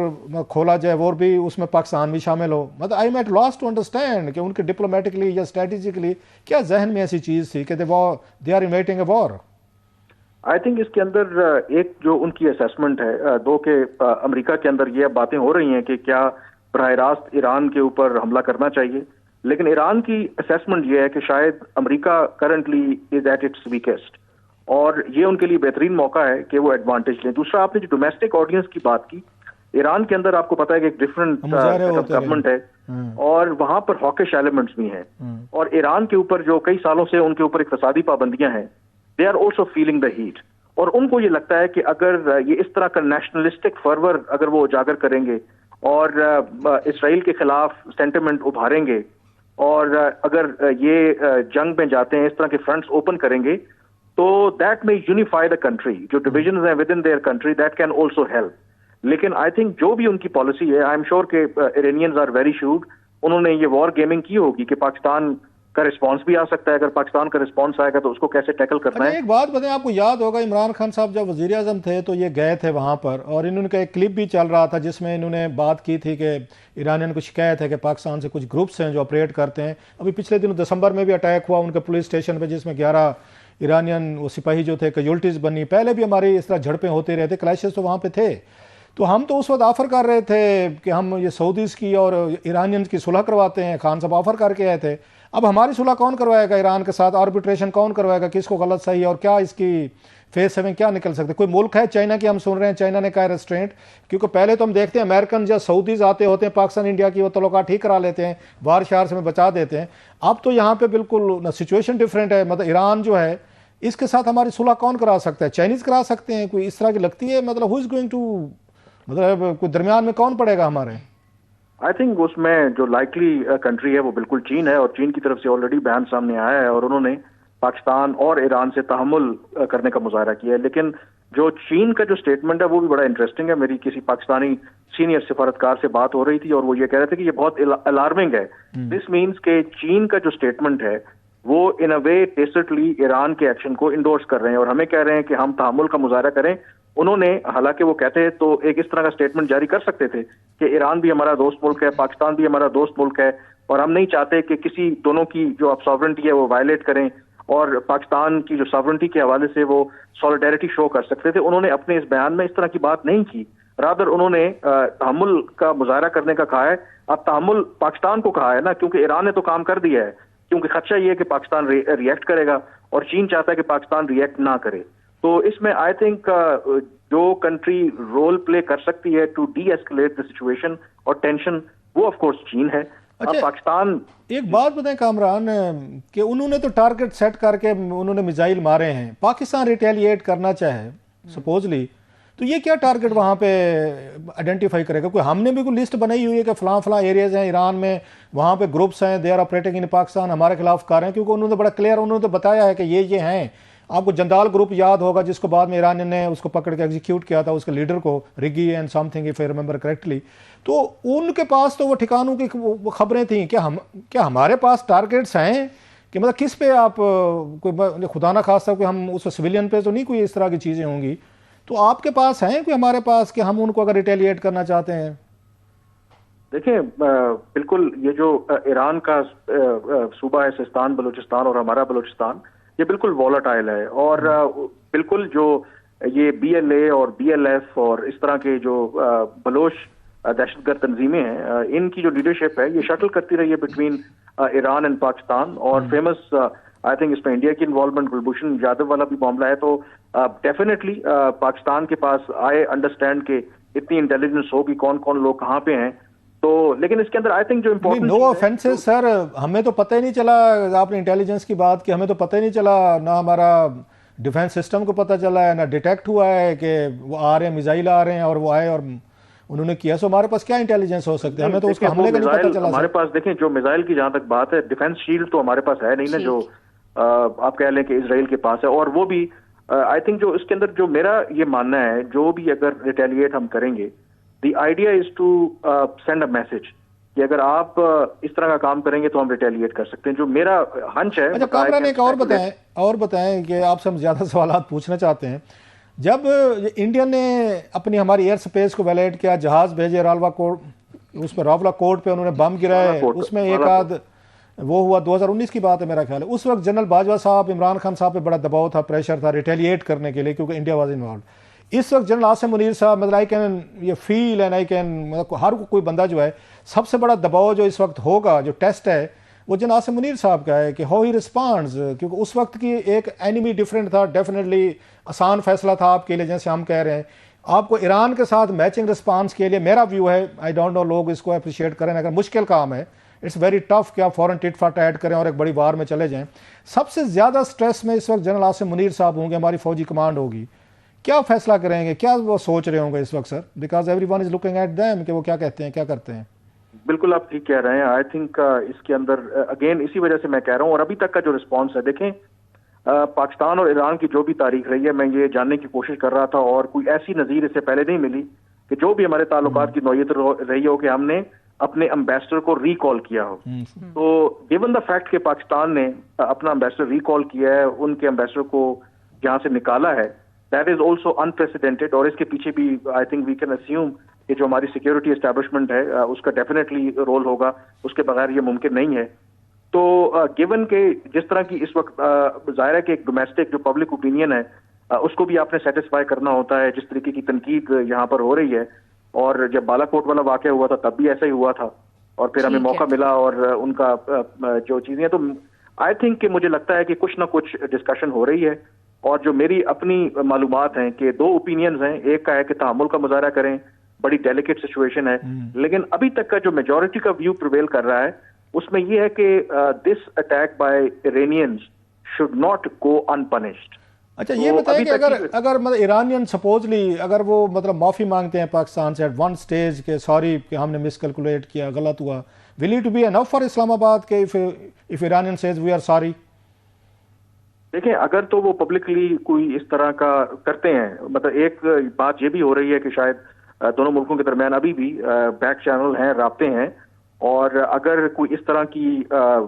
खोला जाए, वो भी उसमें पाकिस्तान भी शामिल हो। मतलब I am at loss to understand कि उनके डिप्लोमेटिकली या स्ट्रेटेजिकली क्या जहन में ऐसी चीज़ थी कि they are inviting a war. I think इसके अंदर एक जो उनकी असेसमेंट है, दो के अमेरिका के अंदर ये बातें हो रही हैं कि क्या बराह रास्त ईरान के ऊपर हमला करना चाहिए, लेकिन ईरान की असेसमेंट ये है कि शायद America currently is at its weakest, और ये उनके लिए बेहतरीन मौका है कि वो एडवांटेज लें। दूसरा, आपने जो डोमेस्टिक ऑडियंस की बात की, ईरान के अंदर आपको पता है कि एक डिफरेंट गवर्नमेंट है, और वहां पर हॉकिश एलिमेंट्स भी हैं, और ईरान के ऊपर जो कई सालों से उनके ऊपर इक़्तिसादी पाबंदियां हैं, they are also feeling the heat. और उनको ये लगता है कि अगर ये इस तरह का नेशनलिस्टिक फर्वर अगर वो उजागर करेंगे और इसराइल के खिलाफ सेंटिमेंट उभारेंगे, और अगर ये जंग में जाते हैं, इस तरह के फ्रंट्स ओपन करेंगे, तो दैट में यूनिफाई द कंट्री। जो डिविजन है with in their country, that can also help. लेकिन आई थिंक जो भी उनकी पॉलिसी है, आई एम श्योर के इरानियंस आर वेरी श्यूड। उन्होंने ये वॉर गेमिंग की होगी कि पाकिस्तान का रिस्पांस भी आ सकता है, अगर पाकिस्तान का रिस्पांस आएगा तो उसको कैसे टैकल करना है। एक बात बताएं, आपको याद होगा इमरान खान साहब जब वजीर आजम थे तो ये गए थे वहाँ पर, और इन्होंने एक क्लिप भी चल रहा था जिसमें इन्होंने बात की थी कि ईरानियन को शिकायत है कि पाकिस्तान से कुछ ग्रुप्स हैं जो ऑपरेट करते हैं। अभी पिछले दिनों दिसंबर में भी अटैक हुआ उनके पुलिस स्टेशन पर, जिसमें 11 ईरानियन वो सिपाही जो थे कैजुअल्टीज़ बनी। पहले भी हमारी इस तरह झड़पें होते रहते, क्लैशेस तो वहाँ पे थे। तो हम तो उस वक्त ऑफर कर रहे थे कि हम ये सऊदीज़ की और ईरानियंस की सुलह करवाते हैं, खान साहब ऑफर करके आए थे। अब हमारी सुलह कौन करवाएगा ईरान के साथ? आर्बिट्रेशन कौन करवाएगा? किसको गलत सही है और क्या इसकी फेस सेवन क्या निकल सकते? कोई मुल्क है चाइना की, हम सुन रहे हैं चाइना ने कहा रेस्ट्रेंट, क्योंकि पहले तो हम देखते हैं अमेरिकन या सऊदीज आते होते हैं पाकिस्तान इंडिया की, वो तल्लुकात ठीक करा लेते हैं, वार शार से में बचा देते हैं। अब तो यहाँ पे बिल्कुल सिचुएशन डिफरेंट है। मतलब ईरान जो है इसके साथ हमारी सुलह कौन करा सकता है? चाइनीज करा सकते हैं, कोई इस तरह की लगती है? मतलब हु इज गोइंग टू, मतलब कोई दरमियान में कौन पड़ेगा हमारे? आई थिंक उसमें जो लाइकली कंट्री है वो बिल्कुल चीन है, और चीन की तरफ से ऑलरेडी बयान सामने आया है और उन्होंने पाकिस्तान और ईरान से तहम्मुल करने का मुजाहरा किया है। लेकिन जो चीन का जो स्टेटमेंट है वो भी बड़ा इंटरेस्टिंग है। मेरी किसी पाकिस्तानी सीनियर सिफारतकार से बात हो रही थी और वो ये कह रहे थे कि ये बहुत अलार्मिंग है। दिस मीन्स के चीन का जो स्टेटमेंट है वो इन अ वे टेसिटली ईरान के एक्शन को इंडोर्स कर रहे हैं और हमें कह रहे हैं कि हम तहम्मुल का मुजाहरा करें। उन्होंने, हालांकि वो कहते हैं तो एक इस तरह का स्टेटमेंट जारी कर सकते थे कि ईरान भी हमारा दोस्त मुल्क है, पाकिस्तान भी हमारा दोस्त मुल्क है, और हम नहीं चाहते कि किसी दोनों की जो अब सॉवरेंटी है वो वायलेट करें, और पाकिस्तान की जो सॉवरेंटी के हवाले से वो सॉलिडेरिटी शो कर सकते थे। उन्होंने अपने इस बयान में इस तरह की बात नहीं की, रादर उन्होंने तहम्मुल का मुजाहरा करने का कहा है। अब तहम्मुल पाकिस्तान को कहा है ना, क्योंकि ईरान ने तो काम कर दिया है, क्योंकि खदशा ये है कि पाकिस्तान रिएक्ट करेगा और चीन चाहता है कि पाकिस्तान रिएक्ट ना करे। तो इसमें आई थिंक जो कंट्री रोल प्ले कर सकती है to de-escalate the situation और टेंशन, वो ऑफ कोर्स चीन है। अच्छा, पाकिस्तान, एक बात बताएं कामरान, कि उन्होंने तो टारगेट सेट करके उन्होंने मिसाइल मारे हैं, पाकिस्तान रिटेलिएट करना चाहे सपोजली, तो ये क्या टारगेट वहाँ पे आइडेंटिफाई करेगा? कोई हमने भी कोई लिस्ट बनाई हुई है कि फलां फलां एरियाज हैं ईरान में, वहाँ पे ग्रुप्स हैं, they are operating in Pakistan, हमारे खिलाफ कर रहे हैं? क्योंकि उन्होंने बड़ा क्लियर उन्होंने तो बताया है कि ये हैं। आपको जंदाल ग्रुप याद होगा जिसको बाद में ईरान ने उसको पकड़ के एग्जीक्यूट किया था, उसके लीडर को, Rigi and something if I remember correctly. तो उनके पास तो वो ठिकानों की खबरें थी। क्या हमारे पास टारगेट्स हैं कि मतलब किस पे आप कोई खुदा ना खास्ता कोई हम उस सिविलियन पे तो नहीं कोई इस तरह की चीज़ें होंगी? तो आपके पास हैं कोई हमारे पास कि हम उनको अगर रिटेलिएट करना चाहते हैं? देखिए, बिल्कुल ये जो ईरान का सूबा है सिस्तान बलूचिस्तान और हमारा बलूचिस्तान, ये बिल्कुल वॉलेटाइल है, और बिल्कुल जो ये BLA और BLF और इस तरह के जो बलोच दहशतगर्द तंजीमें हैं, इनकी जो लीडरशिप है ये शटल करती रही है बिटवीन ईरान एंड पाकिस्तान। और फेमस आई थिंक इसमें इंडिया की इन्वॉल्वमेंट, कुलभूषण यादव वाला भी मामला है। तो डेफिनेटली पाकिस्तान के पास आई अंडरस्टैंड के इतनी इंटेलिजेंस होगी कौन कौन लोग कहाँ पे हैं। तो लेकिन इसके अंदर आई थिंक जो इम्पोर्टेंट, नो ऑफेंसेस सर, हमें तो पता ही नहीं चला, आपने इंटेलिजेंस की बात की, हमें तो पता ही नहीं चला, ना हमारा डिफेंस सिस्टम को पता चला है, ना डिटेक्ट हुआ है कि वो आ रहे हैं, मिसाइल आ रहे हैं और वो आए और उन्होंने किया। सो हमारे पास क्या इंटेलिजेंस हो सकते हैं? हमें तो उसके हमले का नहीं पता चला। हमारे पास देखें, जो मिसाइल की जहां तक बात है, डिफेंस शील्ड तो हमारे पास है नहीं ना, जो आप कह लें कि इजराइल के पास है। और वो भी आई थिंक जो इसके अंदर जो मेरा ये मानना है, जो भी अगर रिटेलिएट हम करेंगे, the idea is to send a message कि अगर आप इस तरह का काम करेंगे तो हम रिटेलिएट कर सकते हैं, जो मेरा हंच है। अच्छा कामरान, एक और बताएं कि आपसे हम ज़्यादा सवाल पूछना चाहते हैं। जब इंडिया ने अपनी हमारी एयर स्पेस को वैलेट किया, जहाज़ भेजे रावला कोर्ट, उस पर रावला कोर्ट पे उन्होंने बम गिराए, उसमें एक आध वो हुआ, 2019 की बात है मेरा ख्याल है। उस वक्त जनरल बाजवा साहब, इमरान खान साहब पे बड़ा दबाव था, प्रेशर था रिटेलिएट करने के लिए, क्योंकि इंडिया वाज इन्वॉल्व। इस वक्त जनरल आसिम मुनीर साहब, मतलब आई कैन ये फील एंड आई कैन, मतलब हर कोई बंदा जो है, सबसे बड़ा दबाव जो इस वक्त होगा, जो टेस्ट है, वो जनरल आसिम मुनीर साहब का है कि हाउ ही रिस्पॉन्ड्स, क्योंकि उस वक्त की एक एनिमी डिफरेंट था। डेफिनेटली आसान फैसला था आपके लिए, जैसे हम कह रहे हैं। आपको ईरान के साथ मैचिंग रिस्पांस के लिए, मेरा व्यू है, आई डोंट नो लोग इसको अप्रिशिएट करें, अगर मुश्किल काम है, इट्स वेरी टफ कि आप फॉरन टिट फॉर टैट करें और एक बड़ी वार में चले जाएं। सबसे ज़्यादा स्ट्रेस में इस वक्त जनरल आसिम मुनीर साहब होंगे, हमारी फौजी कमांड होगी। क्या फैसला करेंगे, क्या वो सोच रहे होंगे इस वक्त sir? Because everyone is looking at them कि वो क्या कहते हैं, क्या करते हैं। बिल्कुल आप ठीक कह रहे हैं। आई थिंक इसके अंदर अगेन इसी वजह से मैं कह रहा हूँ, और अभी तक का जो रिस्पॉन्स है, देखें पाकिस्तान और ईरान की जो भी तारीख रही है, मैं ये जानने की कोशिश कर रहा था और कोई ऐसी नज़ीर इससे पहले नहीं मिली कि जो भी हमारे ताल्लुकात की नौयत रही हो कि हमने अपने एम्बेसडर को रिकॉल किया हो। तो गिवन द फैक्ट कि पाकिस्तान ने अपना एम्बेसडर रिकॉल किया है, उनके एम्बेसडर को यहाँ से निकाला है, दैट इज ऑल्सो अनप्रेसिडेंटेड। और इसके पीछे भी I think we can assume कि जो हमारी सिक्योरिटी एस्टेब्लिशमेंट है उसका डेफिनेटली रोल होगा, उसके बगैर ये मुमकिन नहीं है। तो गिवन के जिस तरह की इस वक्त जाहिर है कि एक डोमेस्टिक जो पब्लिक ओपिनियन है उसको भी आपने सेटिस्फाई करना होता है, जिस तरीके की तनकीद यहाँ पर हो रही है। और जब बालाकोट वाला वाकया हुआ था तब भी ऐसा ही हुआ था, और फिर हमें मौका मिला और उनका जो चीजें, तो आई थिंक कि मुझे लगता है कि कुछ ना कुछ डिस्कशन हो रही है। और जो मेरी अपनी मालूमात हैं कि दो ओपिनियंस हैं, एक का है कि तहम्मुल का मुजाहरा करें, बड़ी डेलिकेट सिचुएशन है, लेकिन अभी तक का जो मेजॉरिटी का व्यू प्रिवेल कर रहा है उसमें यह है कि this attack by Iranians should not go unpunished. अच्छा, ये बताइए कि अगर मतलब ईरानियन सपोजली अगर वो मतलब माफ़ी मांगते हैं पाकिस्तान से एट वन स्टेज के सॉरी कि हमने मिसकैलकुलेट किया, गलत हुआ, will it be enough for Islamabad के if Iranian says we are sorry? देखें, अगर तो वो पब्लिकली कोई इस तरह का करते हैं, मतलब एक बात ये भी हो रही है कि शायद दोनों मुल्कों के दरमियान अभी भी बैक चैनल हैं, राब्ते हैं, और अगर कोई इस तरह की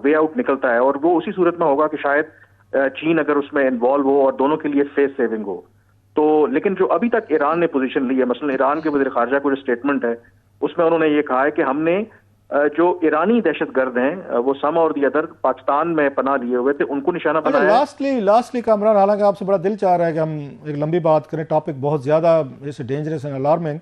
वे आउट निकलता है, और वो उसी सूरत में होगा कि शायद चीन अगर उसमें इन्वॉल्व हो और दोनों के लिए फेस सेविंग हो। तो लेकिन जो अभी तक ईरान ने पोजीशन ली है, मसलन ईरान के वज़ीर ख़ारजा का जो स्टेटमेंट है उसमें उन्होंने ये कहा है कि हमने जो ईरानी दहशतगर्द हैं वो सम और दी अदर पाकिस्तान में पनाह लिए हुए थे, उनको निशाना बनाया। लास्टली कामरान, हालांकि आपसे बड़ा दिल चाह रहा है कि हम एक लंबी बात करें, टॉपिक बहुत ज़्यादा जैसे डेंजरस एंड अलार्मिंग,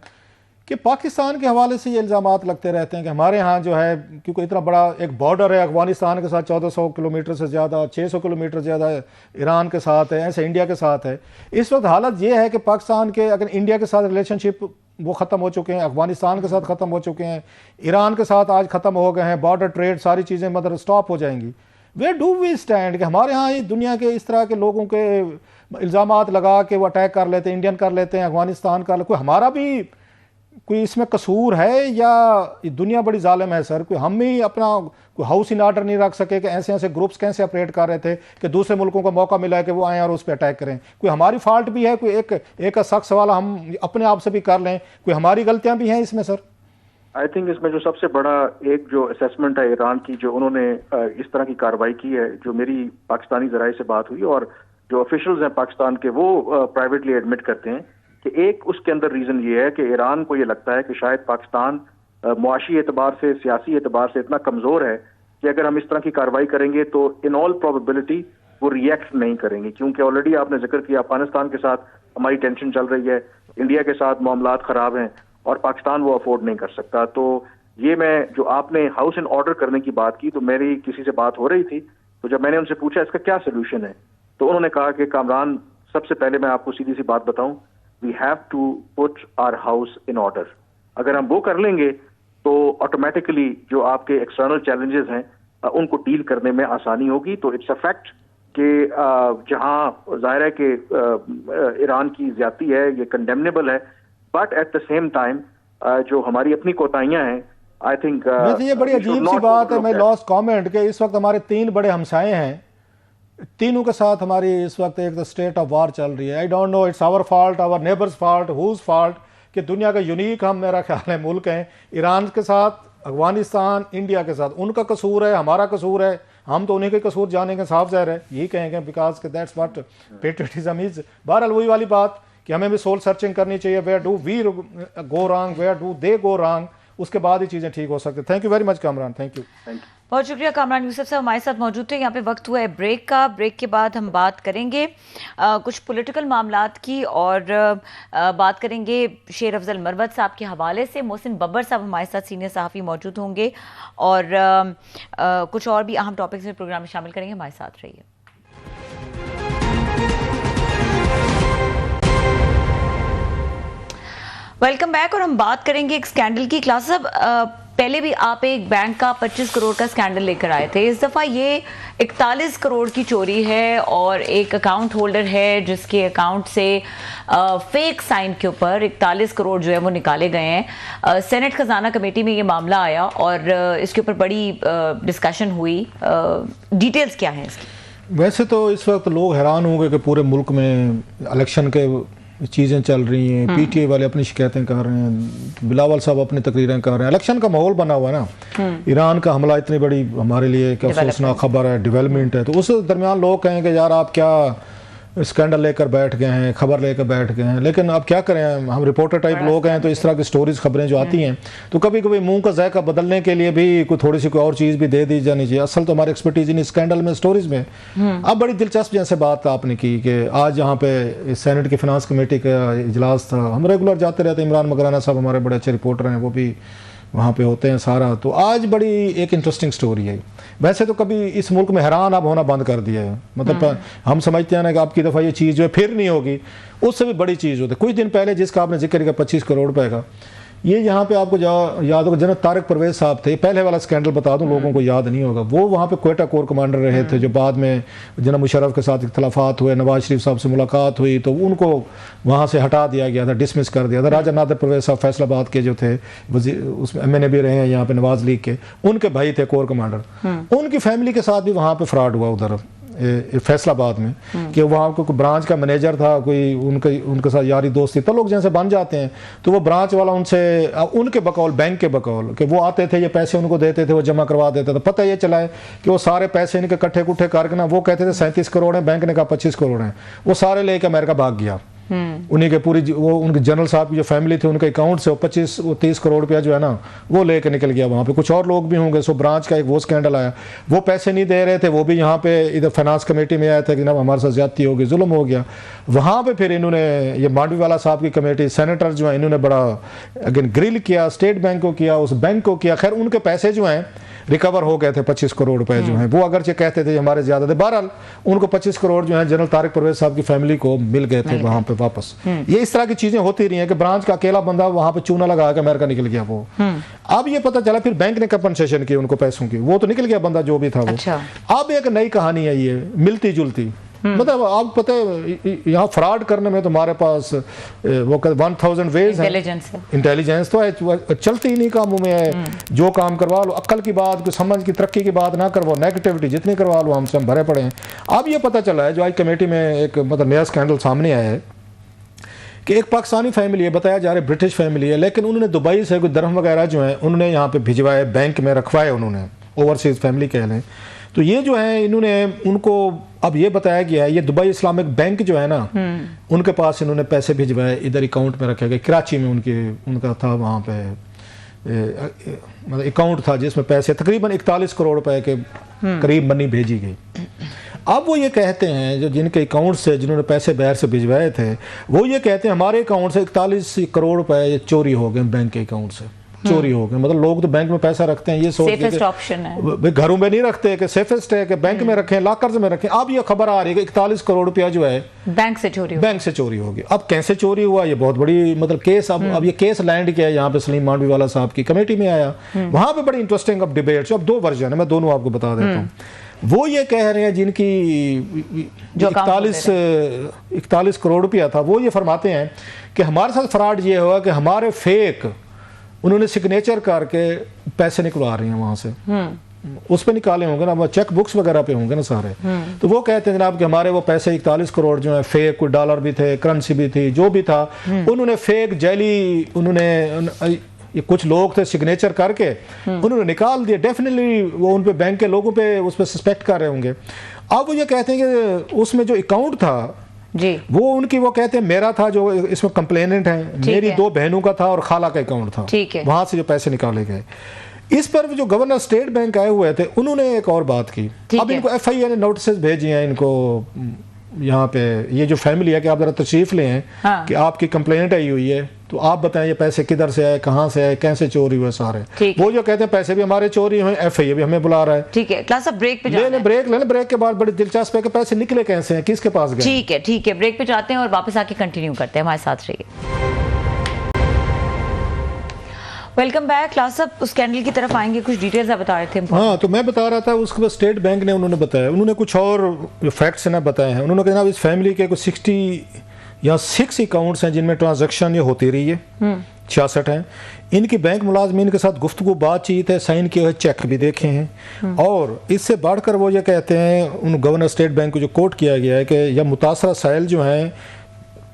कि पाकिस्तान के हवाले से ये इल्ज़ामात लगते रहते हैं कि हमारे यहाँ जो है, क्योंकि इतना बड़ा एक बॉर्डर है अफगानिस्तान के साथ, 1400 किलोमीटर से ज़्यादा, 600 किलोमीटर ज़्यादा ईरान के साथ है, ऐसे इंडिया के साथ है। इस वक्त हालत ये है कि पाकिस्तान के अगर इंडिया के साथ रिलेशनशिप वो ख़त्म हो चुके हैं, अफगानिस्तान के साथ ख़त्म हो चुके हैं, ईरान के साथ आज ख़त्म हो गए हैं, बॉर्डर ट्रेड सारी चीज़ें मतलब स्टॉप हो जाएंगी। वेयर डू वी स्टैंड कि हमारे यहाँ ही दुनिया के इस तरह के लोगों के इल्ज़ामात लगा के वो अटैक कर लेते हैं, इंडियन कर लेते हैं, अफगानिस्तान कर, कोई हमारा भी कोई इसमें कसूर है या दुनिया बड़ी जालिम है सर? कोई हम ही अपना कोई हाउस इन ऑर्डर नहीं रख सके कि ऐसे ऐसे ग्रुप्स कैसे ऑपरेट कर रहे थे कि दूसरे मुल्कों को मौका मिला है कि वो आए और उस पर अटैक करें? कोई हमारी फॉल्ट भी है? कोई एक सख्त सवाल हम अपने आप से भी कर लें, कोई हमारी गलतियां भी हैं इसमें सर? आई थिंक इसमें जो सबसे बड़ा एक जो असेसमेंट है ईरान की, जो उन्होंने इस तरह की कार्रवाई की है, जो मेरी पाकिस्तानी ज़राए से बात हुई और जो ऑफिशियल्स हैं पाकिस्तान के, वो प्राइवेटली एडमिट करते हैं कि एक उसके अंदर रीजन ये है कि ईरान को ये लगता है कि शायद पाकिस्तान मुआशी एतबार से, सियासी एतबार से इतना कमजोर है कि अगर हम इस तरह की कार्रवाई करेंगे तो इन ऑल प्रोबेबिलिटी वो रिएक्ट नहीं करेंगे, क्योंकि ऑलरेडी आपने जिक्र किया अफगानिस्तान के साथ हमारी टेंशन चल रही है, इंडिया के साथ मामलात खराब हैं और पाकिस्तान वो अफोर्ड नहीं कर सकता। तो ये मैं जो आपने हाउस इन ऑर्डर करने की बात की, तो मेरी किसी से बात हो रही थी, तो जब मैंने उनसे पूछा इसका क्या सोल्यूशन है, तो उन्होंने कहा कि कामरान, सबसे पहले मैं आपको सीधी सी बात बताऊं, we have to put our house in order. अगर हम वो कर लेंगे तो ऑटोमेटिकली जो आपके एक्सटर्नल चैलेंजेस हैं उनको डील करने में आसानी होगी। तो इट्स अ फैक्ट कि जहां जाहिर है कि ईरान की ज्यादती है, ये कंडेमनेबल है, but at the same time जो हमारी अपनी कोताहियां हैं, आई थिंक ये बड़ी अजीब सी बात है। मैं लॉस्ट कमेंट के इस वक्त हमारे 3 बड़े हमसाए हैं, तीनों के साथ हमारी इस वक्त एक स्टेट ऑफ वार चल रही है। I don't know it's our fault, our neighbours fault, whose fault, कि दुनिया का यूनिक हम मेरा ख्याल है मुल्क हैं, ईरान के साथ, अफगानिस्तान, इंडिया के साथ, उनका कसूर है, हमारा कसूर है, हम तो उन्हीं के कसूर जानेंगे, साफ जाहिर है यही कहेंगे, बिकॉज के दैट्स व्हाट पेट्रियटिज्म इज। बहरहाल वही वाली बात कि हमें भी सोल सर्चिंग करनी चाहिए, where do we go wrong, where do they go wrong, उसके बाद ही चीज़ें ठीक हो सकती। Thank you very much Kamran, thank you. बहुत शुक्रिया कामरान यूसुफ साहब हमारे साथ मौजूद थे। यहाँ पे वक्त हुआ है ब्रेक का। ब्रेक के बाद हम बात करेंगे कुछ पॉलिटिकल मामलात की और बात करेंगे शेर अफजल मरवत साहब के हवाले से। मोहसिन बब्बर साहब हमारे साथ सीनियर सहाफ़ी मौजूद होंगे और कुछ और भी अहम टॉपिक्स में प्रोग्राम में शामिल करेंगे। हमारे साथ रहिए। Welcome back. और हम बात करेंगे एक स्कैंडल की। क्लास साहब, पहले भी आप एक बैंक का 25 करोड़ का स्कैंडल लेकर आए थे। इस दफ़ा ये 41 करोड़ की चोरी है और एक अकाउंट होल्डर है जिसके अकाउंट से फेक साइन के ऊपर 41 करोड़ जो है वो निकाले गए हैं। सेनेट खजाना कमेटी में ये मामला आया और इसके ऊपर बड़ी डिस्कशन हुई। डिटेल्स क्या हैं इसकी? वैसे तो इस वक्त लोग हैरान होंगे कि पूरे मुल्क में इलेक्शन के चीज़ें चल रही हैं, पीटीआई वाले अपनी शिकायतें कर रहे हैं, बिलावल साहब अपनी तकरीरें कर रहे हैं, इलेक्शन का माहौल बना हुआ है ना। ईरान का हमला इतनी बड़ी हमारे लिए क्या अफसोसनाक खबर है, डेवलपमेंट है, तो उस दरमियान लोग कहेंगे यार आप क्या स्कैंडल लेकर बैठ गए हैं, खबर लेकर बैठ गए हैं। लेकिन अब क्या करें, हम रिपोर्टर टाइप लोग हैं, तो इस तरह की स्टोरीज खबरें जो आती हैं तो कभी कभी मुंह का जायका बदलने के लिए भी कोई थोड़ी सी कोई और चीज़ भी दे दी जानी चाहिए। असल तो हमारी एक्सपर्टीज इन स्कैंडल में, स्टोरीज में। अब बड़ी दिलचस्प जैसे बात आपने की कि आज यहाँ पे सेनेट की फिनांस कमेटी का इजलास था। हम रेगुलर जाते रहते हैं, इमरान मकराना साहब हमारे बड़े अच्छे रिपोर्टर हैं, वो भी वहाँ पे होते हैं सारा। तो आज बड़ी एक इंटरेस्टिंग स्टोरी है। वैसे तो कभी इस मुल्क में हैरान अब होना बंद कर दिया है, मतलब हम समझते हैं ना कि आपकी दफ़ा ये चीज़ जो है फिर नहीं होगी, उससे भी बड़ी चीज़ होती है। कुछ दिन पहले जिसका आपने जिक्र किया 25 करोड़ रुपए का, ये यहाँ पे आपको याद होगा जनरल तारिक परवेज साहब थे, पहले वाला स्कैंडल बता दूं, लोगों को याद नहीं होगा। वो वहाँ पे क्वेटा कोर कमांडर रहे थे, जो बाद में जनरल मुशर्रफ के साथ इख्तलाफात हुए, नवाज शरीफ साहब से मुलाकात हुई तो उनको वहाँ से हटा दिया गया था, डिसमिस कर दिया था। राजा नादिर परवेज साहब फैसलाबाद के जो थे उसमें MNA भी रहे हैं यहाँ पे नवाज लीग के, उनके भाई थे कोर कमांडर। उनकी फैमिली के साथ भी वहाँ पे फ्रॉड हुआ उधर फैसलाबाद में, कि वहाँ को ब्रांच का मैनेजर था कोई, उनके साथ यारी दोस्ती, तो लोग जैसे बन जाते हैं तो वो ब्रांच वाला उनसे उनके बकौल, बैंक के बकौल, कि वो आते थे, ये पैसे उनको देते थे, वो जमा करवा देते थे। पता ये चला है कि वो सारे पैसे इनके इकट्ठे कुट्ठे करके ना, वो कहते थे 37 करोड़ हैं, बैंक ने कहा 25 करोड़ हैं, वो सारे लेके अमेरिका भाग गया। उन्हीं के पूरी वो उनके जनरल साहब की जो फैमिली थी उनके अकाउंट से 30 करोड़ रुपया जो है ना वो लेके निकल गया। वहाँ पे कुछ और लोग भी होंगे। सो ब्रांच का एक वो स्कैंडल आया, वो पैसे नहीं दे रहे थे, वो भी यहाँ पे इधर फाइनेंस कमेटी में आया था कि ना हमारे साथ ज्यादती होगी, जुल्म हो गया। वहाँ पे फिर इन्होंने ये मांडवीवाला साहब की कमेटी, सेनेटर जो है, इन्होंने बड़ा अगेन ग्रिल किया, स्टेट बैंक को किया, उस बैंक को किया। खैर उनके पैसे जो हैं रिकवर हो गए थे, 25 करोड़ रुपए जो हैं, वो अगरचे कहते थे हमारे ज्यादा थे। बहरहाल उनको 25 करोड़ जो है जनरल तारिक परवेज साहब की फैमिली को मिल गए थे वहां पे वापस। ये इस तरह की चीजें होती रही हैं कि ब्रांच का अकेला बंदा वहां पे चूना लगा के अमेरिका निकल गया वो। अब ये पता चला फिर बैंक ने कंपनसेशन की उनको पैसों की, वो तो निकल गया बंदा जो भी था वो। अच्छा। अब एक नई कहानी है, ये मिलती जुलती, मतलब आप पता है यहाँ फ्रॉड करने में तुम्हारे पास वो 1000 वेज है, इंटेलिजेंस तो है, चलती ही नहीं कामों में है। जो काम करवा लो, अक्ल की बात, कोई समझ की तरक्की की बात ना करवाओ, नेगेटिविटी जितनी करवा लो हमसे हम भरे पड़े हैं। अब ये पता चला है जो आज कमेटी में एक मतलब नया स्कैंडल सामने आया है कि एक पाकिस्तानी फैमिली है, बताया जा रहा है ब्रिटिश फैमिली है, लेकिन उन्होंने दुबई से कोई दरहम वगैरह जो है उन्होंने यहाँ पे भिजवाए, बैंक में रखवाए उन्होंने, ओवरसीज फैमिली कह लें। तो ये जो है इन्होंने उनको अब ये बताया गया है, ये दुबई इस्लामिक बैंक जो है ना उनके पास इन्होंने पैसे भिजवाए, इधर अकाउंट में रखे गए। कराची में उनका था वहाँ पे मतलब अकाउंट था जिसमें पैसे तकरीबन 41 करोड़ रुपए के करीब मनी भेजी गई। अब वो ये कहते हैं जो जिनके अकाउंट से जिन्होंने पैसे बाहर से भिजवाए थे, वो ये कहते हैं हमारे अकाउंट से 41 करोड़ रुपए चोरी हो गए, बैंक के अकाउंट से चोरी हो गए। मतलब लोग तो बैंक में पैसा रखते हैं ये सोच के ऑप्शन है, घरों में नहीं रखते कि सेफेस्ट है कि बैंक में रखें, लॉकर्स में रखें। अब ये खबर आ रही है कि 41 करोड़ रुपया जो है बैंक से चोरी होगी। अब कैसे चोरी हुआ, ये बहुत बड़ी मतलब केस। अब ये केस लैंड किया यहाँ पे सलीम मांडवीवाला साहब की कमेटी में आया। वहां पे बड़ी इंटरेस्टिंग अब डिबेट्स, अब 2 वर्जन है, मैं दोनों आपको बता देता हूँ। वो ये कह रहे हैं जिनकी 41 करोड़ रुपया था, वो ये फरमाते हैं कि हमारे साथ फ्रॉड ये हुआ कि हमारे फेक उन्होंने सिग्नेचर करके पैसे निकलवा रही हैं वहां से, उस पे निकाले होंगे ना, वो चेक बुक्स वगैरह पे होंगे ना सारे। तो वो कहते हैं जनाब कि हमारे वो पैसे 41 करोड़ जो है फेक, कोई डॉलर भी थे, करेंसी भी थी, जो भी था उन्होंने फेक जैली उन्होंने ये कुछ लोग थे सिग्नेचर करके उन्होंने निकाल दिए। डेफिनेटली वो उन पे बैंक के लोगों पे उस पर सस्पेक्ट कर रहे होंगे। अब वो ये कहते हैं कि उसमें जो अकाउंट था जी वो उनकी, वो कहते हैं मेरा था जो इसमें कंप्लेनेंट है, मेरी 2 बहनों का था और खाला का अकाउंट था, वहां से जो पैसे निकाले गए। इस पर जो गवर्नर स्टेट बैंक आए हुए थे उन्होंने एक और बात की। अब इनको FIA ने नोटिस भेजी हैं इनको यहाँ पे, ये जो फैमिली है कि आप जरा तशरीफ ले हैं कि आपकी कंप्लेंट आई हुई है, तो आप बताएं ये पैसे किधर से आए, कहाँ से आए, कैसे चोरी हुए सारे। वो जो कहते हैं पैसे भी हमारे चोरी हुए, FIA भी हमें बुला रहा है। ठीक है क्लास, अब ब्रेक पे ले ब्रेक के बाद बड़ी दिलचस्प है कि पैसे निकले कैसे हैं, किसके पास गए। ठीक है ब्रेक पे जाते हैं और वापस आके कंटिन्यू करते हैं, हमारे साथ रहिए। Welcome back. क्लास साहब, उस स्कैंडल की तरफ आएंगे, कुछ डिटेल्स आप बता रहे थे। हाँ, तो मैं बता रहा था उसके बाद स्टेट बैंक ने उन्होंने बताया, उन्होंने कुछ और फैक्ट्स ना बताए हैं। उन्होंने कहा इस फैमिली के कुछ 60 या 6 अकाउंट्स हैं जिनमें ट्रांजैक्शन ये होती रही है, 66 हैं। इनकी बैंक मुलाजमीन के साथ गुफ्तगू बातचीत है, साइन किए हुए चेक भी देखे हैं। और इससे बढ़कर वो ये कहते हैं, उन गवर्नर स्टेट बैंक को जो कोट किया गया है कि यह मुतासरा साइल जो हैं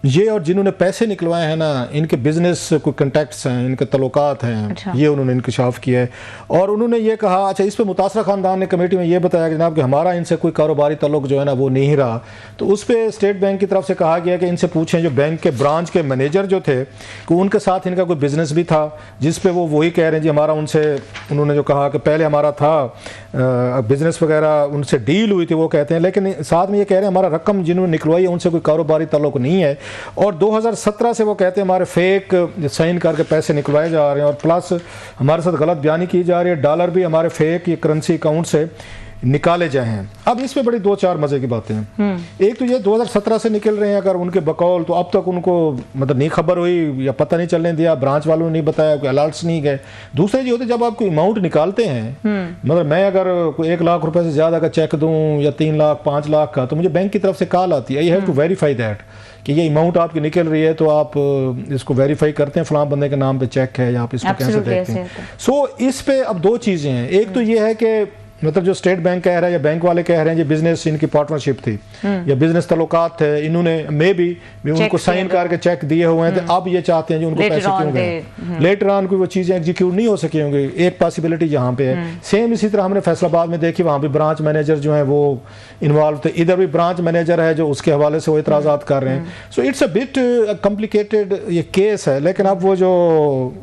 ये और जिन्होंने पैसे निकलवाए हैं ना, इनके बिजनेस कोई कंटेक्ट्स हैं, इनके तल्लुकात हैं। अच्छा। ये उन्होंने इंकशाफ किया है। और उन्होंने ये कहा, अच्छा इस पर मुतासरा खानदान ने कमेटी में ये बताया कि जनाब कि हमारा इनसे कोई कारोबारी तल्लुक जो है ना वो नहीं रहा। तो उस पर स्टेट बैंक की तरफ से कहा गया कि इनसे पूछें जो बैंक के ब्रांच के मैनेजर जो थे कि उनके साथ इनका कोई बिजनेस भी था, जिस पे वो वही कह रहे हैं जी हमारा उनसे, उन्होंने जो कहा कि पहले हमारा था बिजनेस वगैरह उनसे डील हुई थी, वो कहते हैं, लेकिन साथ में ये कह रहे हैं हमारा रकम जिन्होंने निकलवाई है उनसे कोई कारोबारी तल्लुक नहीं है। और 2017 से वो कहते हैं हमारे फेक साइन करके पैसे निकलवाए जा रहे हैं, और प्लस हमारे साथ गलत बयानी की जा रही है, डॉलर भी हमारे फेक ये करेंसी अकाउंट से निकाले जाए हैं। अब इसमें बड़ी 2-4 मजे की बातें हैं। एक तो ये 2017 से निकल रहे हैं अगर उनके बकौल, तो अब तक उनको मतलब नहीं खबर हुई या पता नहीं चलने दिया, ब्रांच वालों ने नहीं बताया, कोई अलर्ट्स नहीं गए। दूसरे ये होते जब आप कोई अमाउंट निकालते हैं, मतलब मैं अगर कोई 1 लाख रुपए से ज्यादा का चेक दूं या 3 लाख 5 लाख का, तो मुझे बैंक की तरफ से कॉल आती है, you have to verify that कि ये अमाउंट आपकी निकल रही है, तो आप इसको वेरीफाई करते हैं, फलां बंदे के नाम पे चेक है या आप इसको कैसे देखते हैं। सो इस पे अब 2 चीजें हैं। एक तो ये है कि मतलब जो स्टेट बैंक कह रहा है या बैंक वाले कह रहे हैं, ये बिजनेस इनकी पार्टनरशिप थी या बिजनेस तल्लुकात थे, इन्होंने मे भी उनको साइन करके चेक दिए हुए हैं, तो अब ये चाहते हैं जो उनको पैसे क्यों गए, लेटर ऑन कोई वो चीजें एग्जीक्यूट नहीं हो सकी होंगी। एक पॉसिबिलिटी यहाँ पे है। सेम इसी तरह हमने फैसलाबाद में देखी, वहाँ भी ब्रांच मैनेजर जो है वो इन्वॉल्व थे, इधर भी ब्रांच मैनेजर है जो उसके हवाले से वो इतराजात कर रहे हैं। So it's a bit complicated ये केस है, लेकिन अब वो जो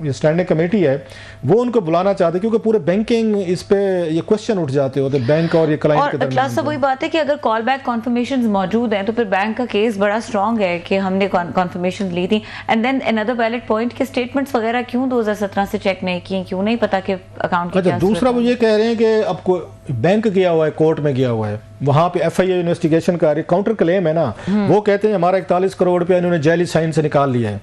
स्टैंडिंग कमेटी है वो उनको बुलाना चाहते, क्योंकि पूरे बैंकिंग इस पे ये क्वेश्चन उठ जाते होते बैंक और ये क्लाइंट के दरमियान। क्लास साहब, वही बात है कि अगर कॉल बैक कॉन्फर्मेशंस मौजूद हैं तो फिर बैंक का केस बड़ा स्ट्रांग है कि हमने कॉन्फर्मेशन ली थी। And then another valid point के स्टेटमेंट्स वगैरह क्यों 2017 से चेक नहीं किए, क्यों नहीं पता कि अकाउंट की क्या। दूसरा वो ये कह रहे हैं कि अब कोई बैंक गया हुआ है, कोर्ट में गया हुआ है, वहां पे FIA इन्वेस्टिगेशन का काउंटर क्लेम है ना, वो कहते हैं हमारा 41 करोड़ रुपया इन्होंने जैली साइन से निकाल लिया है।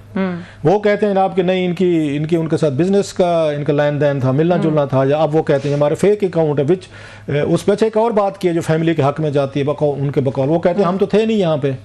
वो कहते हैं जनाब कि नहीं, इनकी उनके साथ बिजनेस का इनका लेन देन था, मिलना जुलना था। या अब वो कहते हैं हमारे फेक अकाउंट है, विच उस पर एक और बात की है जो फैमिली के हक में जाती है, उनके बकौल वो कहते हैं हम तो थे नहीं यहाँ पे,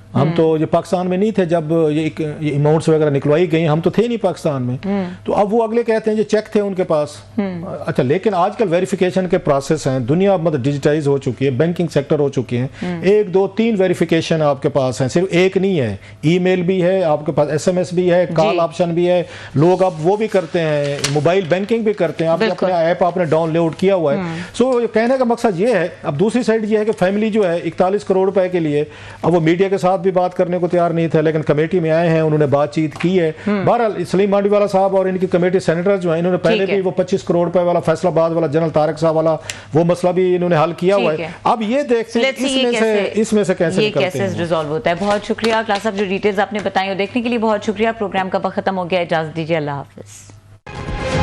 हम तो ये पाकिस्तान में नहीं थे जब ये अमाउंट्स वगैरह निकलवाई गई, हम तो थे नहीं पाकिस्तान में। तो अब वो अगले कहते हैं ये चेक थे उनके पास। अच्छा, लेकिन आजकल वेरिफिकेशन के प्रोसेस हैं, दुनिया मतलब डिजिटाइज हो चुकी है, बैंकिंग सेक्टर हो चुकी है, 1 2 3 वेरिफिकेशन आपके पास है, सिर्फ एक नहीं है। ईमेल भी है आपके पास, SMS भी है, कॉल ऑप्शन भी है, लोग अब वो भी करते हैं, मोबाइल बैंकिंग भी करते हैं, आपने अपने ऐप आपने डाउनलोड किया हुआ है। सो कहने का मकसद ये है। अब दूसरी साइड ये है कि फैमिली जो है 41 करोड़ रुपए के लिए, अब वो मीडिया के साथ भी बात करने को तैयार नहीं थे, लेकिन कमेटी में आए हैं, उन्होंने बातचीत की है। बहरहाल सलीम मांडीवाला साहब और इनकी कमेटी सेनेटर जो है, इन्होंने पहले भी वो 25 करोड़ रुपए वाला फैसलाबाद वाला जनरल तारिक साहब वाला वो मसला भी इन्होंने हल किया हुआ है। अब ये देखते हैं इसमें से कैसे ये केसेस रिजॉल्व होता है। बहुत शुक्रिया क्लास साहब, जो डिटेल्स आपने बताई वो देखने के लिए बहुत शुक्रिया। प्रोग्राम का वक्त खत्म हो गया, इजाजत दीजिए, अल्लाह हाफिज।